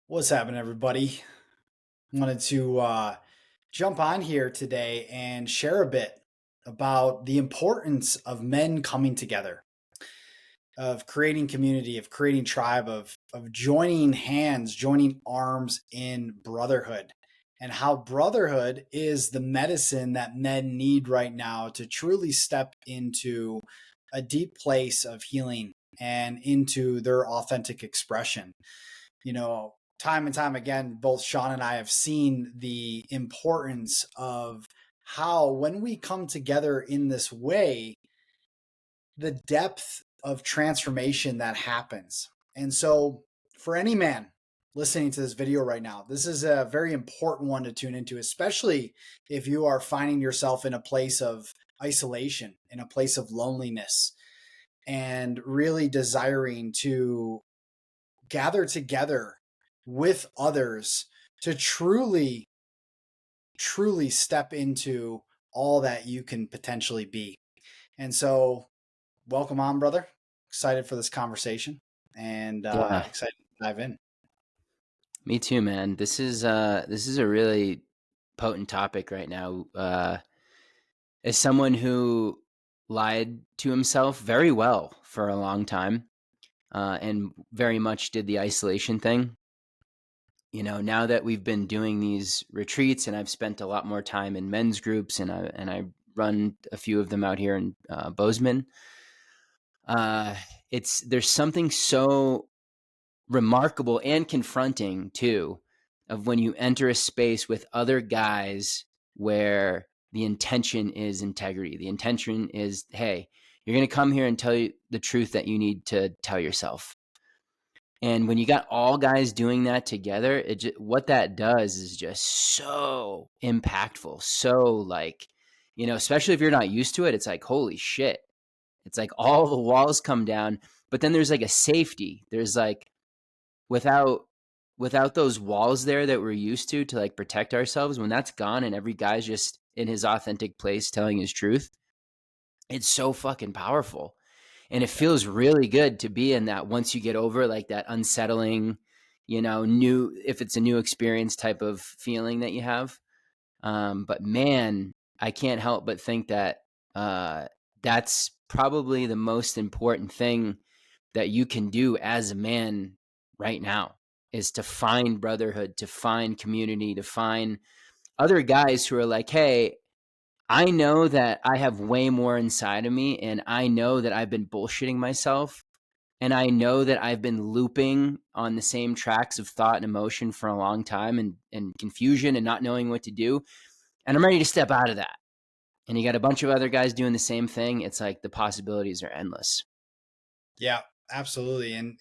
What's happening, everybody? Wanted to jump on here today and share a bit about the importance of men coming together, of creating community, of creating tribe, of joining hands, joining arms in brotherhood, and how brotherhood is the medicine that men need right now to truly step into a deep place of healing and into their authentic expression. Time and time again, both Sean and I have seen the importance of how, when we come together in this way, the depth of transformation that happens. And so, for any man listening to this video right now, this is a very important one to tune into, especially if you are finding yourself in a place of isolation, in a place of loneliness, and really desiring to gather together with others to truly step into all that you can potentially be. And so, welcome on, brother. Excited for this conversation and Yeah, excited to dive in. me too, man. This is a really potent topic right now. As someone who lied to himself very well for a long time, and very much did the isolation thing. Now that we've been doing these retreats, and I've spent a lot more time in men's groups, and I run a few of them out here in Bozeman. It's there's something so remarkable and confronting too of when you enter a space with other guys where the intention is integrity. The intention is, hey, you're going to come here and tell you the truth that you need to tell yourself. And when you got all guys doing that together, what that does is just so impactful. So especially if you're not used to it, it's like, holy shit. It's like all the walls come down, but then there's like a safety. There's like, without those walls there that we're used to like protect ourselves, when that's gone and every guy's just in his authentic place telling his truth, it's so fucking powerful. And it Yeah. feels really good to be in that once you get over like that unsettling, new, if it's a new experience type of feeling that you have. But man, I can't help but think that that's probably the most important thing that you can do as a man right now, is to find brotherhood, to find community, to find other guys who are like, hey, I know that I have way more inside of me, and I know that I've been bullshitting myself, and I know that I've been looping on the same tracks of thought and emotion for a long time, and confusion and not knowing what to do. And I'm ready to step out of that. And you got a bunch of other guys doing the same thing. It's like the possibilities are endless. Yeah, absolutely. And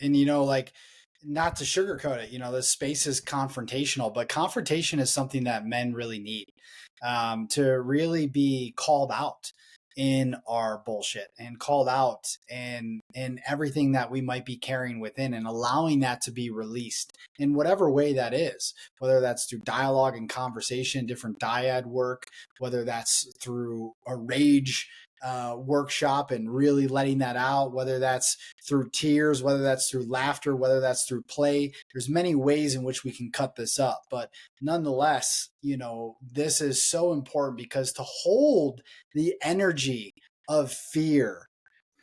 like, not to sugarcoat it, this space is confrontational, but confrontation is something that men really need, to really be called out in our bullshit and called out in everything that we might be carrying within, and allowing that to be released in whatever way that is, whether that's through dialogue and conversation, different dyad work, whether that's through a rage workshop and really letting that out, whether that's through tears, whether that's through laughter, whether that's through play. There's many ways in which we can cut this up, but nonetheless, this is so important, because to hold the energy of fear,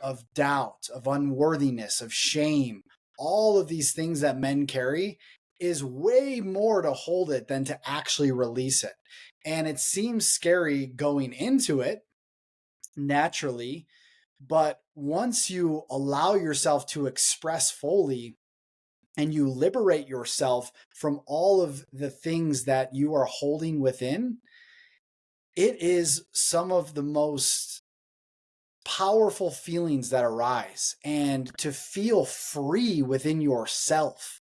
of doubt, of unworthiness, of shame, all of these things that men carry, is way more to hold it than to actually release it. And it seems scary going into it naturally, but once you allow yourself to express fully and you liberate yourself from all of the things that you are holding within, it is some of the most powerful feelings that arise. And to feel free within yourself,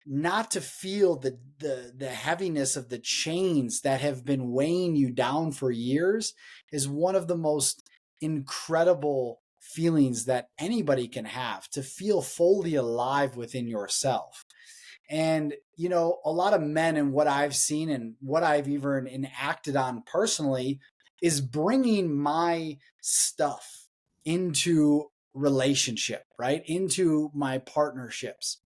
not to feel the heaviness of the chains that have been weighing you down for years, is one of the most incredible feelings that anybody can have, to feel fully alive within yourself. And a lot of men, and what I've seen and what I've even enacted on personally, is bringing my stuff into relationship, right, into my partnerships.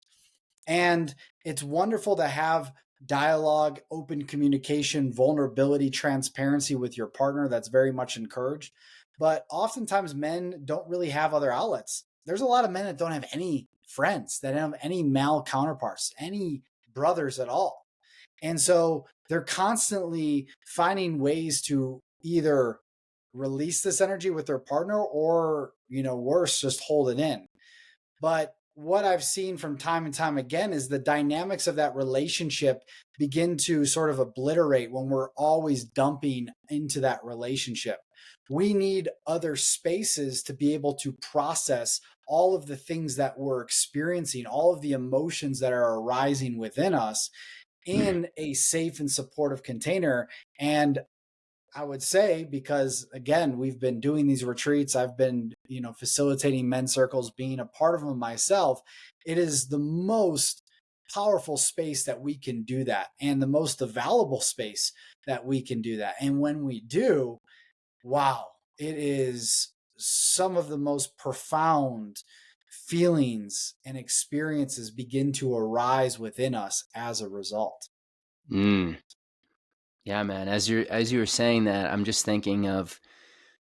And it's wonderful to have dialogue, open communication, vulnerability, transparency with your partner. That's very much encouraged. But oftentimes, men don't really have other outlets. There's a lot of men that don't have any friends, that don't have any male counterparts, any brothers at all. And so they're constantly finding ways to either release this energy with their partner or, worse, just hold it in. But what I've seen from time and time again is the dynamics of that relationship begin to sort of obliterate when we're always dumping into that relationship. We need other spaces to be able to process all of the things that we're experiencing, all of the emotions that are arising within us in a safe and supportive container. And I would say, because again, we've been doing these retreats, I've been, facilitating men's circles, being a part of them myself. It is the most powerful space that we can do that, and the most available space that we can do that. And when we do, wow, it is some of the most profound feelings and experiences begin to arise within us as a result. Mm. Yeah, man. As you were saying that, I'm just thinking of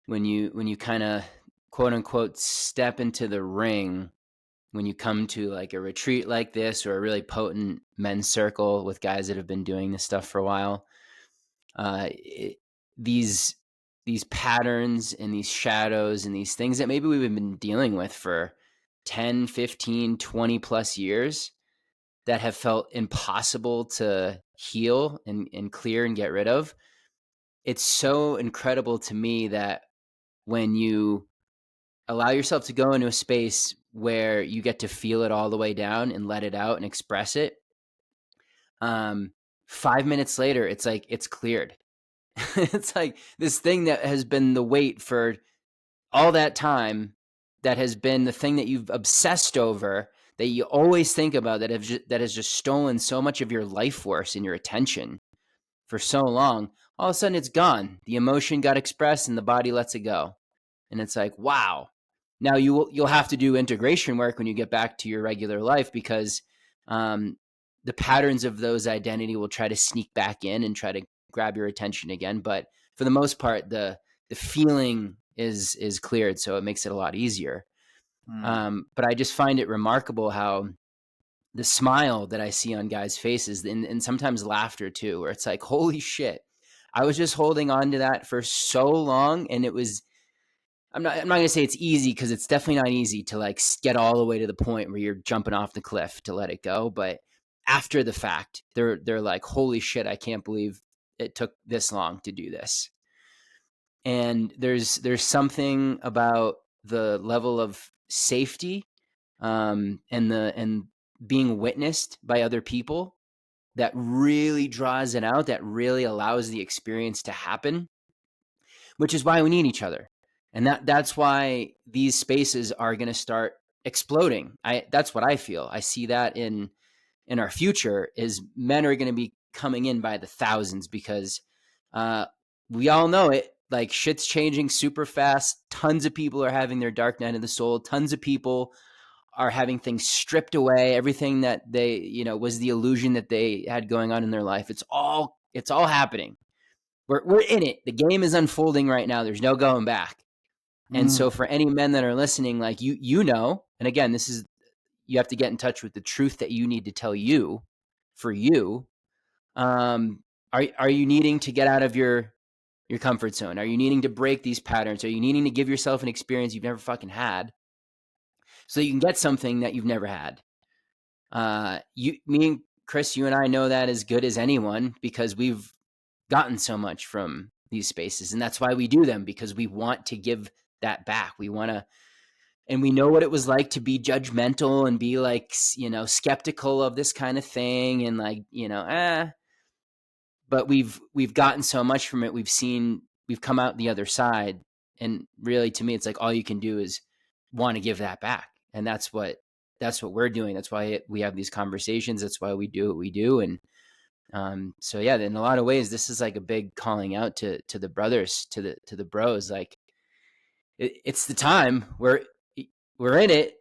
when you kind of quote unquote step into the ring when you come to like a retreat like this or a really potent men's circle with guys that have been doing this stuff for a while. It, these these patterns and these shadows and these things that maybe we've been dealing with for 10, 15, 20 plus years that have felt impossible to heal and clear and get rid of. It's so incredible to me that when you allow yourself to go into a space where you get to feel it all the way down and let it out and express it, 5 minutes later, it's like it's cleared. It's like this thing that has been the weight for all that time, that has been the thing that you've obsessed over, that you always think about, that has just stolen so much of your life force and your attention for so long. All of a sudden, it's gone. The emotion got expressed, and the body lets it go. And it's like, wow. Now you'll have to do integration work when you get back to your regular life, because um, the patterns of those identity will try to sneak back in and try to grab your attention again. But for the most part, the feeling is cleared, so it makes it a lot easier. Mm. But I just find it remarkable how the smile that I see on guys' faces, and sometimes laughter too, where it's like, holy shit, I was just holding on to that for so long, and it was. I'm not gonna say it's easy, because it's definitely not easy to like get all the way to the point where you're jumping off the cliff to let it go. But after the fact, they're like, holy shit, I can't believe it took this long to do this. And there's something about the level of safety, and being witnessed by other people that really draws it out, that really allows the experience to happen, which is why we need each other. And that's why these spaces are going to start exploding. That's what I feel. I see that in our future is men are going to be coming in by the thousands, because uh, we all know it. Like, shit's changing super fast. Tons of people are having their dark night of the soul. Tons of people are having things stripped away. Everything that they, was the illusion that they had going on in their life. It's all happening. We're in it. The game is unfolding right now. There's no going back. And so Mm. for any men that are listening, like and again, this is, you have to get in touch with the truth that you need to tell you for you. Are you needing to get out of your comfort zone? Are you needing to break these patterns? Are you needing to give yourself an experience you've never fucking had, so you can get something that you've never had? Me and Chris, you and I know that as good as anyone, because we've gotten so much from these spaces, and that's why we do them, because we want to give that back. We want to, and we know what it was like to be judgmental and be like, skeptical of this kind of thing, and like, but we've gotten so much from it. We've come out the other side, and really, to me, it's like all you can do is want to give that back. And that's what we're doing. That's why we have these conversations. That's why we do what we do. And so yeah, in a lot of ways, this is like a big calling out to the brothers, to the bros. Like, it's the time. We're in it.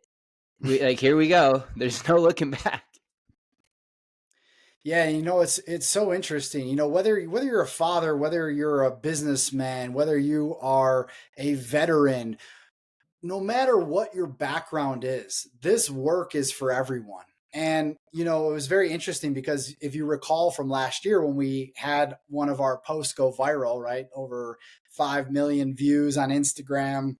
Here we go. There's no looking back. Yeah, it's so interesting. Whether you're a father, whether you're a businessman, whether you are a veteran, no matter what your background is, this work is for everyone. And it was very interesting because if you recall from last year when we had one of our posts go viral, right? Over 5 million views on Instagram,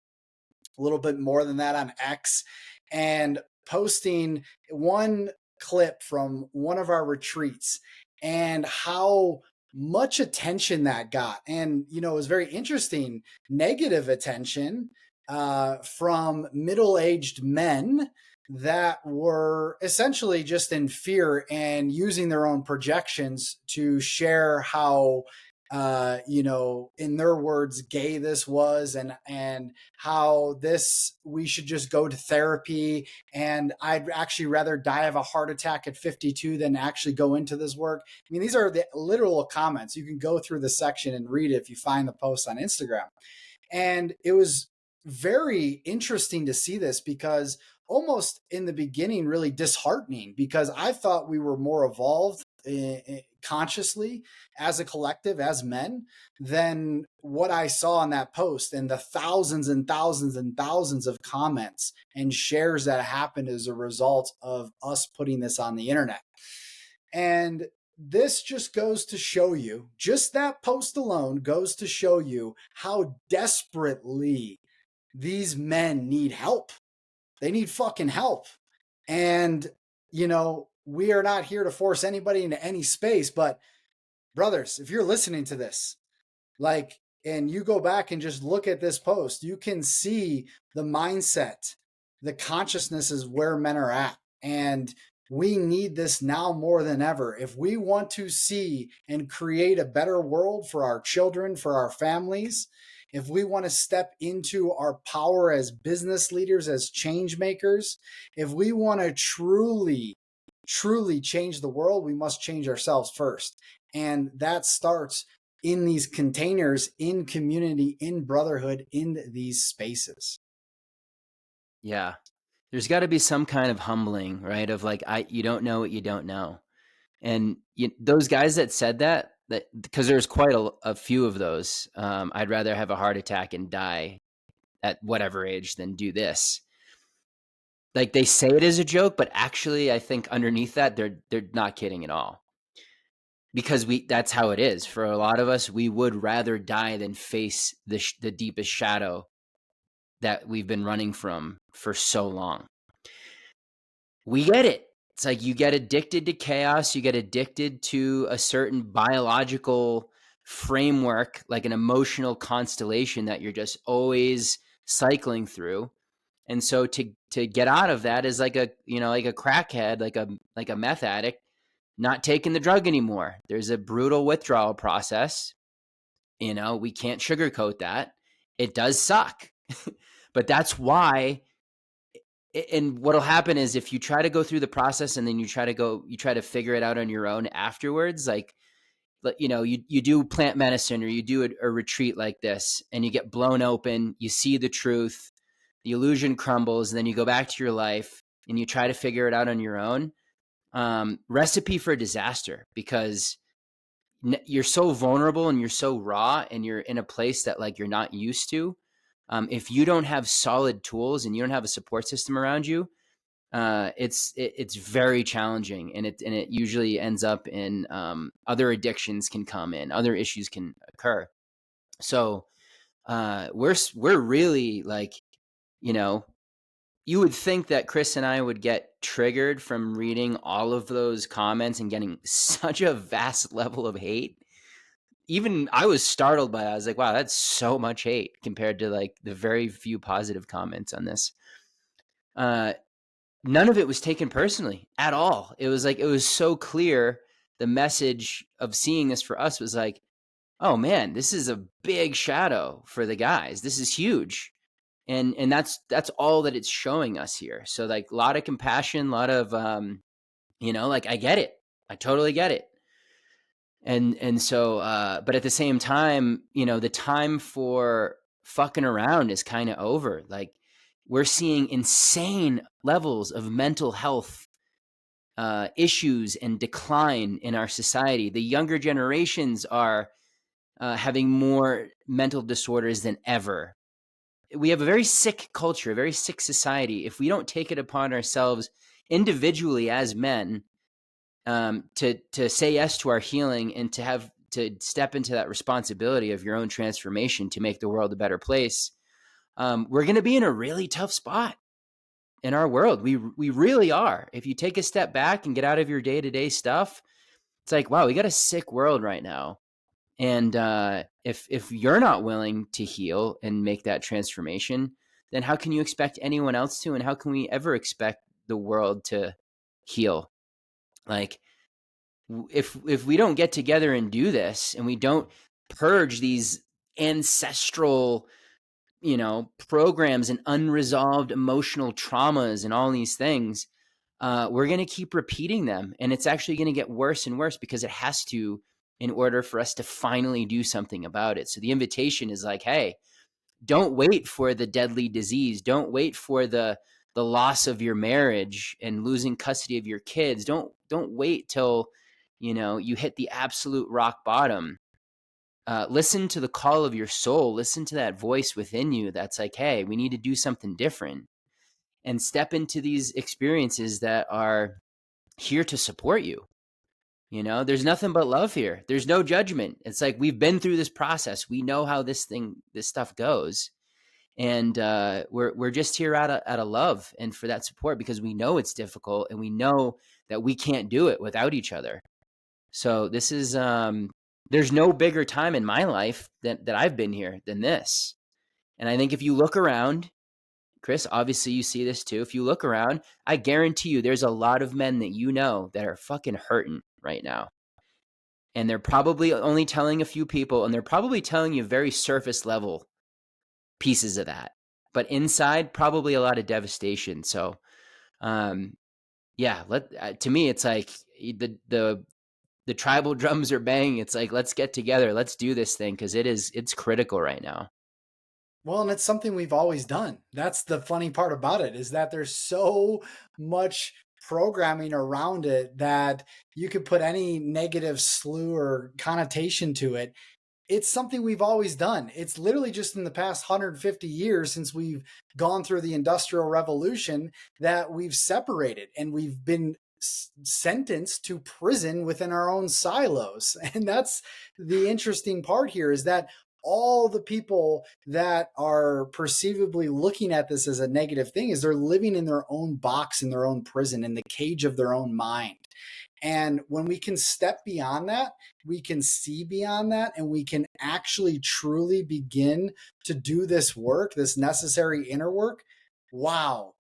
a little bit more than that on X, and posting one clip from one of our retreats and how much attention that got. And, it was very interesting, negative attention from middle aged men that were essentially just in fear and using their own projections to share how in their words, gay this was, and how this we should just go to therapy. And I'd actually rather die of a heart attack at 52 than actually go into this work. I mean, these are the literal comments. You can go through the section and read it if you find the post on Instagram. And it was very interesting to see this because almost in the beginning, really disheartening because I thought we were more evolved consciously as a collective, as men, than what I saw in that post and the thousands and thousands and thousands of comments and shares that happened as a result of us putting this on the internet. And this just goes to show you, just that post alone goes to show you how desperately these men need help. They need fucking help. And, we are not here to force anybody into any space, but brothers, if you're listening to this, like, and you go back and just look at this post, you can see the mindset, the consciousness is where men are at. And we need this now more than ever. If we want to see and create a better world for our children, for our families, if we want to step into our power as business leaders, as change makers, if we want to truly, truly change the world, we must change ourselves first. And that starts in these containers, in community, in brotherhood, in these spaces. Yeah. There's got to be some kind of humbling, right? Of like, you don't know what you don't know. And those guys that said that because there's quite a few of those, I'd rather have a heart attack and die at whatever age than do this. Like they say it as a joke, but actually I think underneath that, they're not kidding at all. Because that's how it is. For a lot of us, we would rather die than face the deepest shadow that we've been running from for so long. We get it. It's like you get addicted to chaos. You get addicted to a certain biological framework, like an emotional constellation that you're just always cycling through. And so to get out of that is like a crackhead, like a meth addict, not taking the drug anymore. There's a brutal withdrawal process. We can't sugarcoat that. It does suck. But that's why. And what'll happen is if you try to go through the process and then you try to figure it out on your own afterwards, like, you do plant medicine or you do a retreat like this and you get blown open, you see the truth, the illusion crumbles, and then you go back to your life and you try to figure it out on your own. Recipe for disaster, because you're so vulnerable and you're so raw and you're in a place that like you're not used to. If you don't have solid tools and you don't have a support system around you, it's very challenging, and it usually ends up in other addictions can come in, other issues can occur. So we're really like, you would think that Chris and I would get triggered from reading all of those comments and getting such a vast level of hate. Even I was startled by it. I was like, wow, that's so much hate compared to like the very few positive comments on this. None of it was taken personally at all. It was like, it was so clear. The message of seeing this for us was like, oh man, this is a big shadow for the guys. This is huge. And that's all that it's showing us here. So like a lot of compassion, a lot of, like, I get it. I totally get it. And so, but at the same time, the time for fucking around is kind of over. Like we're seeing insane levels of mental health issues and decline in our society. The younger generations are having more mental disorders than ever. We have a very sick culture, a very sick society. If we don't take it upon ourselves individually as men to say yes to our healing and to step into that responsibility of your own transformation to make the world a better place, we're going to be in a really tough spot in our world. We really are. If you take a step back and get out of your day-to-day stuff, it's like, wow, we got a sick world right now. And if you're not willing to heal and make that transformation, then how can you expect anyone else to? And how can we ever expect the world to heal? Like, if we don't get together and do this, and we don't purge these ancestral, programs and unresolved emotional traumas and all these things, we're going to keep repeating them. And it's actually going to get worse and worse because it has to, in order for us to finally do something about it. So the invitation is like, hey, don't wait for the deadly disease. Don't wait for the loss of your marriage and losing custody of your kids. Don't wait till, you hit the absolute rock bottom. Listen to the call of your soul. Listen to that voice within you that's like, hey, we need to do something different, and step into these experiences that are here to support you. There's nothing but love here. There's no judgment. It's like, we've been through this process. We know how this stuff goes. And we're just here out of love and for that support, because we know it's difficult and we know that we can't do it without each other. So this is, there's no bigger time in my life that I've been here than this. And I think if you look around, Chris, obviously you see this too. If you look around, I guarantee you there's a lot of men that that are fucking hurting right now. And they're probably only telling a few people, and they're probably telling you very surface level pieces of that. But inside, probably a lot of devastation. So, yeah, to me, it's like the tribal drums are banging. It's like, let's get together. Let's do this thing, because it's critical right now. Well, and it's something we've always done. That's the funny part about it, is that there's so much programming around it that you could put any negative slew or connotation to it. It's something we've always done. It's literally just in the past 150 years, since we've gone through the Industrial Revolution, that we've separated and we've been sentenced to prison within our own silos. And that's the interesting part here, is that all the people that are perceivably looking at this as a negative thing is they're living in their own box, in their own prison, in the cage of their own mind. And when we can step beyond that, we can see beyond that, and we can actually truly begin to do this work, this necessary inner work. Wow,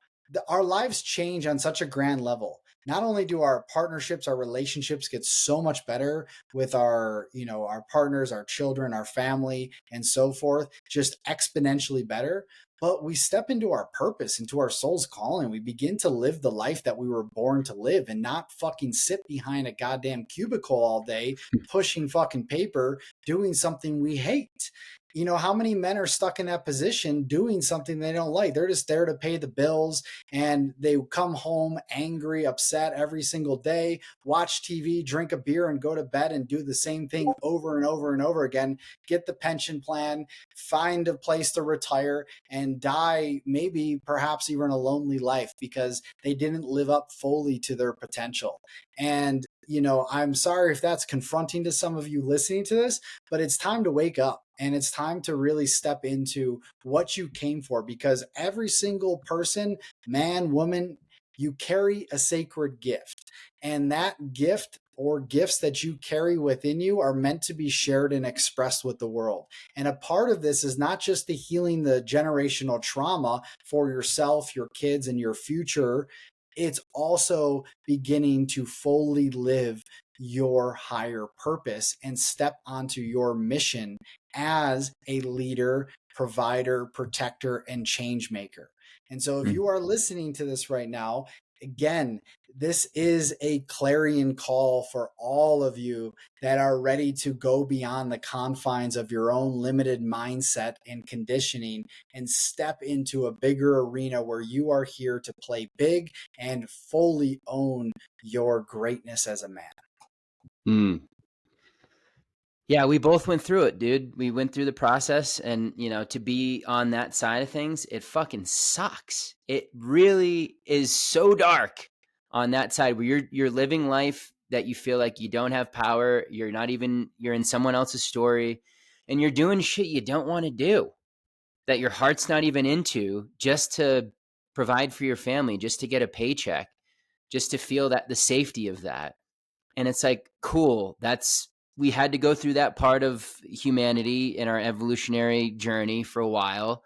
our lives change on such a grand level. Not only do our partnerships, our relationships get so much better with our partners, our children, our family, and so forth, just exponentially better, but we step into our purpose, into our soul's calling. We begin to live the life that we were born to live, and not fucking sit behind a goddamn cubicle all day, pushing fucking paper, doing something we hate. How many men are stuck in that position doing something they don't like? They're just there to pay the bills, and they come home angry, upset every single day, watch TV, drink a beer, and go to bed and do the same thing over and over and over again, get the pension plan, find a place to retire, and die, maybe perhaps even a lonely life, because they didn't live up fully to their potential. And I'm sorry if that's confronting to some of you listening to this, but it's time to wake up, and it's time to really step into what you came for, because every single person, man, woman, you carry a sacred gift. And that gift, or gifts that you carry within you, are meant to be shared and expressed with the world. And a part of this is not just the healing the generational trauma for yourself, your kids, and your future. It's also beginning to fully live your higher purpose and step onto your mission as a leader, provider, protector, and change maker. And so if you are listening to this right now, again, this is a clarion call for all of you that are ready to go beyond the confines of your own limited mindset and conditioning and step into a bigger arena where you are here to play big and fully own your greatness as a man. Mm. Yeah, we both went through it, dude. We went through the process, and to be on that side of things, it fucking sucks. It really is so dark on that side where you're living life that you feel like you don't have power. You're in someone else's story, and you're doing shit you don't want to do, that your heart's not even into, just to provide for your family, just to get a paycheck, just to feel that the safety of that. And it's like, cool, we had to go through that part of humanity in our evolutionary journey for a while.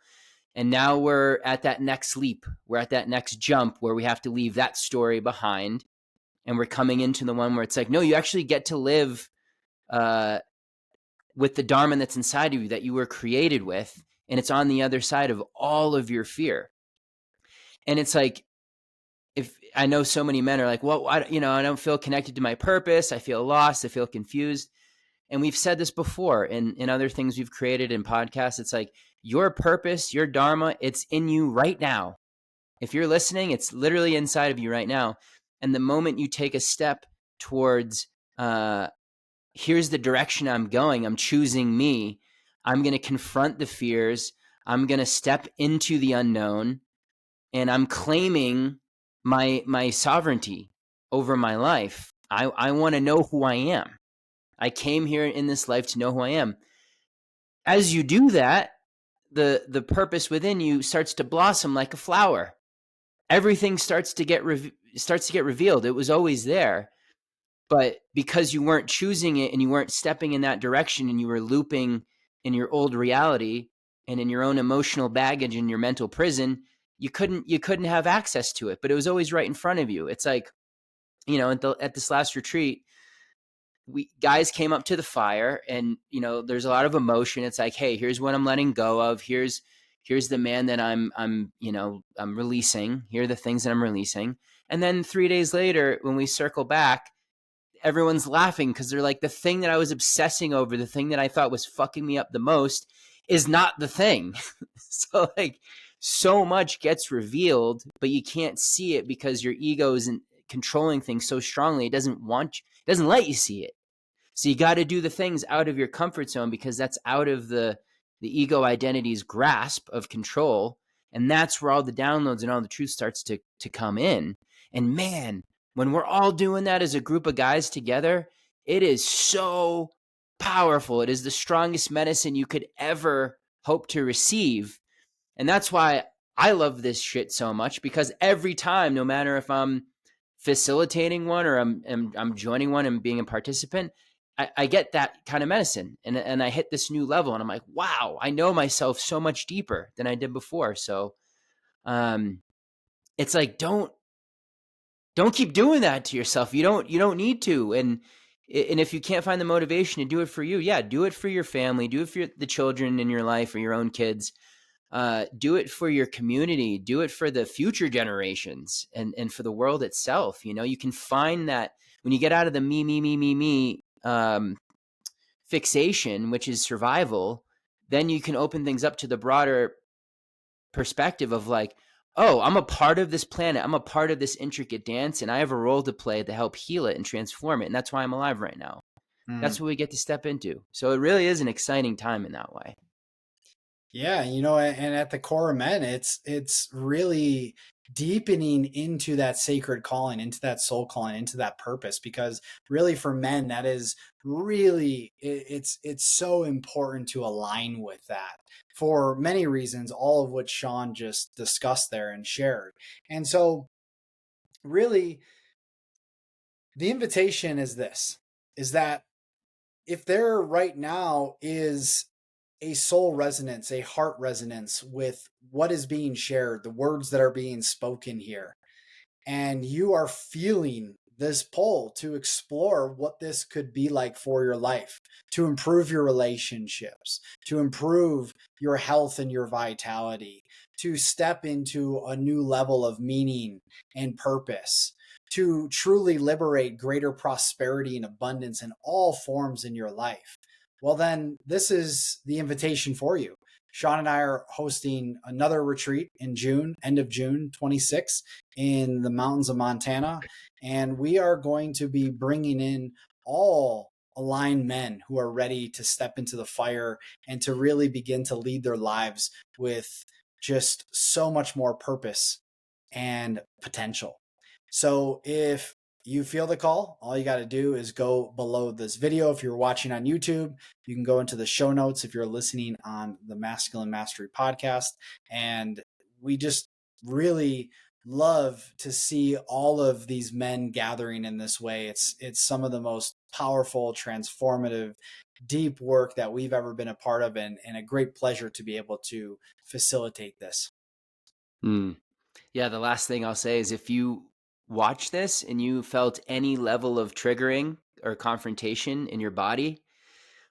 And now we're at that next leap. We're at that next jump where we have to leave that story behind. And we're coming into the one where it's like, no, you actually get to live with the Dharma that's inside of you, that you were created with. And it's on the other side of all of your fear. And it's like, if I know so many men are like, well, I don't feel connected to my purpose. I feel lost. I feel confused. And we've said this before in other things we've created in podcasts. It's like, your purpose, your Dharma, it's in you right now. If you're listening, it's literally inside of you right now. And the moment you take a step towards, here's the direction I'm going, I'm choosing me, I'm going to confront the fears, I'm going to step into the unknown, and I'm claiming my sovereignty over my life. I want to know who I am. I came here in this life to know who I am. As you do that, the purpose within you starts to blossom like a flower. Everything starts to get revealed. It was always there, but because you weren't choosing it and you weren't stepping in that direction, and you were looping in your old reality and in your own emotional baggage in your mental prison, you couldn't have access to it. But it was always right in front of you. It's like, at this last retreat, guys came up to the fire, and there's a lot of emotion. It's like, hey, here's what I'm letting go of. Here's the man that I'm releasing. Here are the things that I'm releasing. And then 3 days later, when we circle back, everyone's laughing because they're like, the thing that I was obsessing over, the thing that I thought was fucking me up the most, is not the thing. So like, so much gets revealed, but you can't see it because your ego isn't controlling things so strongly. It doesn't let you see it. So you got to do the things out of your comfort zone, because that's out of the ego identity's grasp of control. And that's where all the downloads and all the truth starts to come in. And man, when we're all doing that as a group of guys together, it is so powerful. It is the strongest medicine you could ever hope to receive. And that's why I love this shit so much, because every time, no matter if I'm facilitating one or I'm joining one and being a participant, I get that kind of medicine, and I hit this new level, and I'm like, wow, I know myself so much deeper than I did before. So, it's like, don't keep doing that to yourself. You don't need to. And if you can't find the motivation to do it for you, yeah, do it for your family, do it for the children in your life or your own kids. Do it for your community, do it for the future generations, and for the world itself. You can find that when you get out of the me fixation, which is survival, then you can open things up to the broader perspective of like, oh, I'm a part of this planet, I'm a part of this intricate dance, and I have a role to play to help heal it and transform it. And that's why I'm alive right now. That's what we get to step into. So it really is an exciting time in that way. Yeah, and at the core of men, it's really deepening into that sacred calling, into that soul calling, into that purpose. Because really, for men, that is really it's so important to align with that for many reasons, all of which Sean just discussed there and shared. And so, really, the invitation is this: is that if there right now is a soul resonance, a heart resonance with what is being shared, the words that are being spoken here, and you are feeling this pull to explore what this could be like for your life, to improve your relationships, to improve your health and your vitality, to step into a new level of meaning and purpose, to truly liberate greater prosperity and abundance in all forms in your life, well, then this is the invitation for you. Sean and I are hosting another retreat in June, end of June 26th, in the mountains of Montana. And we are going to be bringing in all aligned men who are ready to step into the fire and to really begin to lead their lives with just so much more purpose and potential. So if you feel the call, all you got to do is go below this video. If you're watching on YouTube, you can go into the show notes if you're listening on the Masculine Mastery podcast. And we just really love to see all of these men gathering in this way. It's some of the most powerful, transformative, deep work that we've ever been a part of, and a great pleasure to be able to facilitate this. Mm. Yeah, the last thing I'll say is if you watch this and you felt any level of triggering or confrontation in your body,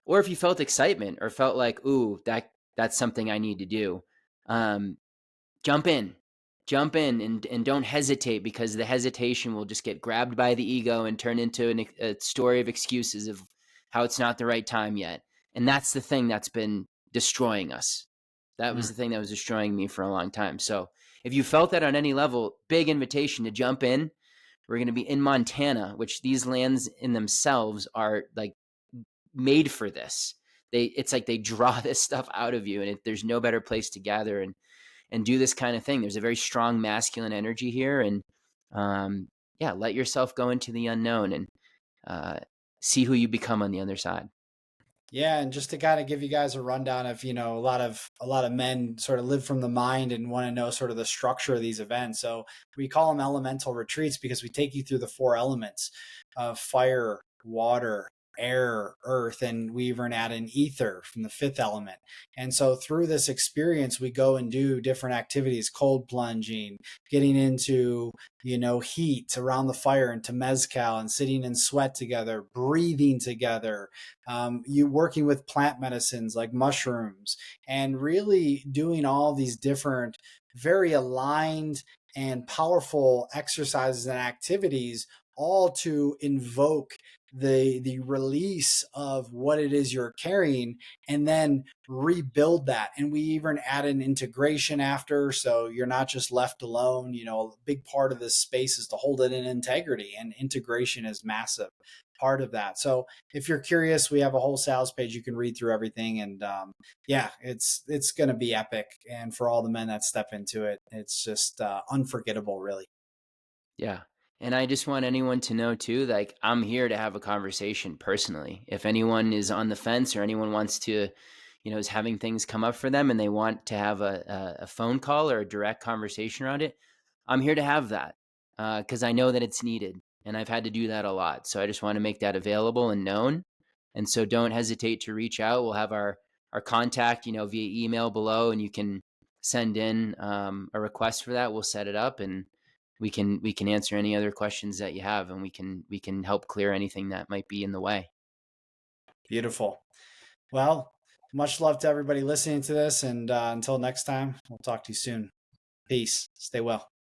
or if you felt excitement or felt like, ooh, that's something I need to do, um, jump in. Jump in and don't hesitate, because the hesitation will just get grabbed by the ego and turn into a story of excuses of how it's not the right time yet. And that's the thing that's been destroying us. That was Mm. the thing that was destroying me for a long time. So if you felt that on any level, big invitation to jump in. We're going to be in Montana, which these lands in themselves are like made for this. It's like they draw this stuff out of you, and there's no better place to gather and do this kind of thing. There's a very strong masculine energy here, and yeah, let yourself go into the unknown and uh, see who you become on the other side. Yeah, and just to kind of give you guys a rundown of, a lot of men sort of live from the mind and want to know sort of the structure of these events. So we call them elemental retreats because we take you through the four elements of fire, water, air, earth, and we even add in ether from the fifth element. And so through this experience, we go and do different activities, cold plunging, getting into, heat around the fire, into mezcal and sitting in sweat together, breathing together, you working with plant medicines like mushrooms, and really doing all these different, very aligned and powerful exercises and activities, all to invoke the release of what it is you're carrying, and then rebuild that. And we even add an integration after, so you're not just left alone. A big part of this space is to hold it in integrity, and integration is massive part of that. So if you're curious, we have a whole sales page. You can read through everything, and yeah, it's going to be epic. And for all the men that step into it, it's just unforgettable, really. Yeah. And I just want anyone to know too, like I'm here to have a conversation personally. If anyone is on the fence or anyone wants to, is having things come up for them and they want to have a phone call or a direct conversation around it, I'm here to have that because I know that it's needed and I've had to do that a lot. So I just want to make that available and known. And so don't hesitate to reach out. We'll have our contact, via email below, and you can send in a request for that. We'll set it up and we can answer any other questions that you have, and we can help clear anything that might be in the way. Beautiful. Well, much love to everybody listening to this, and until next time, we'll talk to you soon. Peace. Stay well.